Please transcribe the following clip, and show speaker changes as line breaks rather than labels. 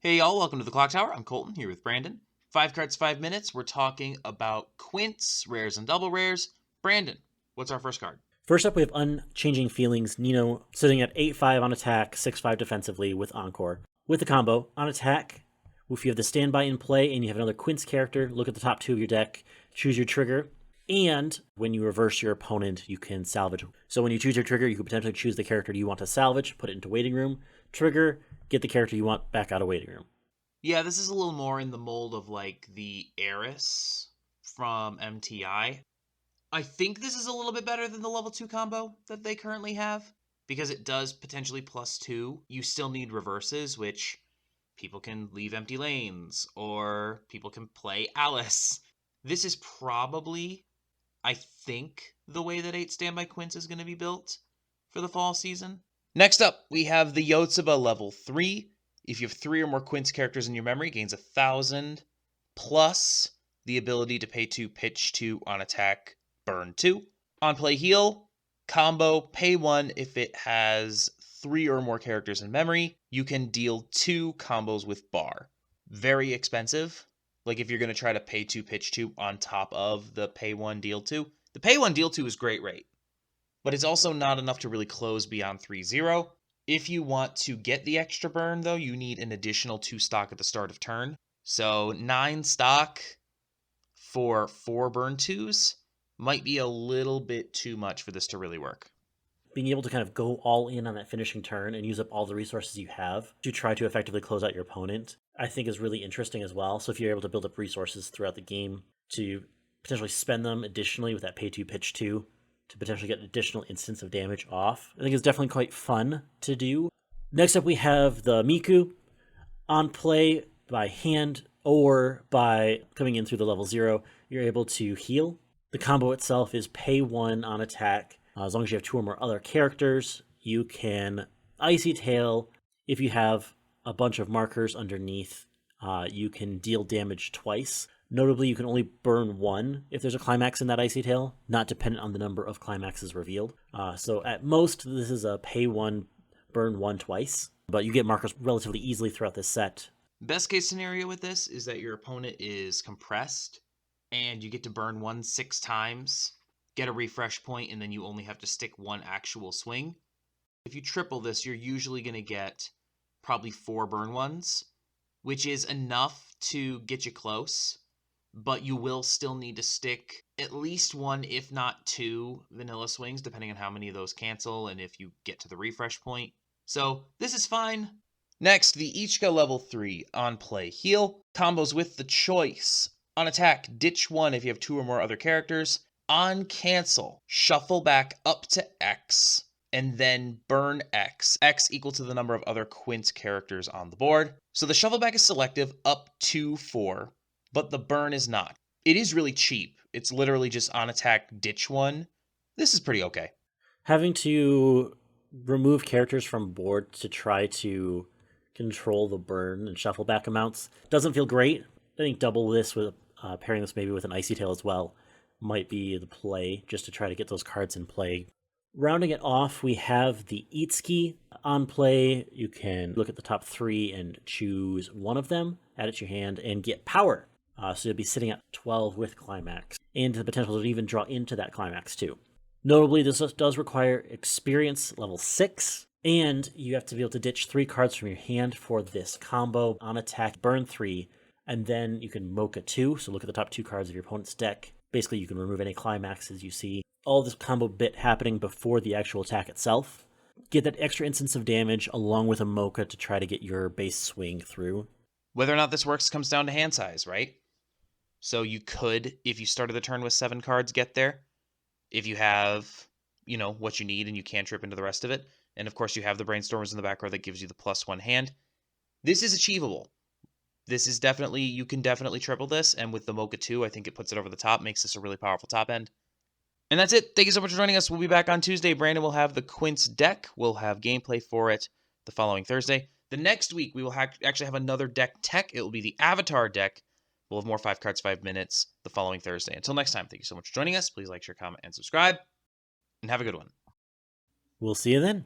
Hey y'all, welcome to the Clock Tower. I'm Colton here with Brandon. 5 cards, 5 minutes. We're talking about quints, rares, and double rares. Brandon, what's our first card?
First up, we have Unchanging Feelings. Nino sitting at 8-5 on attack, 6-5 defensively with Encore. With the combo, on attack, if you have the standby in play and you have another quints character, look at the top two of your deck, choose your trigger, and when you reverse your opponent, you can salvage. So when you choose your trigger, you can potentially choose the character you want to salvage, put it into waiting room, trigger, get the character you want back out of waiting room.
Yeah, this is a little more in the mold of like the Heiress from MTI. I think this is a little bit better than the level 2 combo that they currently have because it does potentially +2. You still need reverses, which people can leave empty lanes or people can play Alice. This is probably, I think, the way that 8 standby quints is going to be built for the fall season. Next up, we have the Yotsuba level 3. If you have 3 or more quints characters in your memory, gains 1,000 plus the ability to pay 2, pitch 2 on attack, burn 2. On play heal, combo, pay 1 if it has 3 or more characters in memory. You can deal 2 combos with bar. Very expensive. Like if you're going to try to pay 2, pitch 2 on top of the pay 1, deal 2. The pay 1, deal 2 is great rate, but it's also not enough to really close beyond 3-0. If you want to get the extra burn, though, you need an additional 2 stock at the start of turn. So 9 stock for 4 burn 2s might be a little bit too much for this to really work.
Being able to kind of go all in on that finishing turn and use up all the resources you have to try to effectively close out your opponent, I think is really interesting as well. So if you're able to build up resources throughout the game to potentially spend them additionally with that pay 2, pitch 2, to potentially get an additional instance of damage off, I think it's definitely quite fun to do. Next up, we have the Miku. On play by hand or by coming in through the level 0, you're able to heal. The combo itself is pay 1 on attack. As long as you have 2 or more other characters, you can Icy Tail. If you have a bunch of markers underneath, you can deal damage twice. Notably, you can only burn 1 if there's a climax in that Icy Tail, not dependent on the number of climaxes revealed. So at most, this is a pay 1, burn 1 twice, but you get markers relatively easily throughout this set.
Best case scenario with this is that your opponent is compressed and you get to burn 1 6 times, get a refresh point, and then you only have to stick 1 actual swing. If you triple this, you're usually going to get probably 4 burn 1s, which is enough to get you close, but you will still need to stick at least 1, if not 2, vanilla swings, depending on how many of those cancel and if you get to the refresh point. So this is fine. Next, the Ichika level 3 on play heal. Combos with the choice. On attack, ditch 1 if you have 2 or more other characters. On cancel, shuffle back up to X and then burn X. X equal to the number of other quint characters on the board. So the shuffle back is selective up to 4, but the burn is not. It is really cheap. It's literally just on attack, ditch 1. This is pretty okay.
Having to remove characters from board to try to control the burn and shuffle back amounts doesn't feel great. I think double this with pairing this maybe with an Icy Tail as well might be the play, just to try to get those cards in play. Rounding it off, we have the Itsuki on play. You can look at the top 3 and choose one of them, add it to your hand, and get power. So you'll be sitting at 12 with climax, and the potential to even draw into that climax too. Notably, this does require experience level 6, and you have to be able to ditch 3 cards from your hand for this combo. On attack, burn 3, and then you can Mocha 2, so look at the top 2 cards of your opponent's deck. Basically, you can remove any climaxes you see. All this combo bit happening before the actual attack itself. Get that extra instance of damage along with a Mocha to try to get your base swing through.
Whether or not this works comes down to hand size, right? So you could, if you started the turn with 7 cards, get there. If you have, what you need and you can't trip into the rest of it. And of course you have the Brainstormers in the back row that gives you the +1 hand. This is achievable. This is definitely, you can definitely triple this. And with the Mocha 2, I think it puts it over the top, makes this a really powerful top end. And that's it. Thank you so much for joining us. We'll be back on Tuesday. Brandon will have the Quints deck. We'll have gameplay for it the following Thursday. The next week, we will actually have another deck tech. It will be the Avatar deck. We'll have more 5 cards, 5 minutes the following Thursday. Until next time, thank you so much for joining us. Please like, share, comment, and subscribe. And have a good one.
We'll see you then.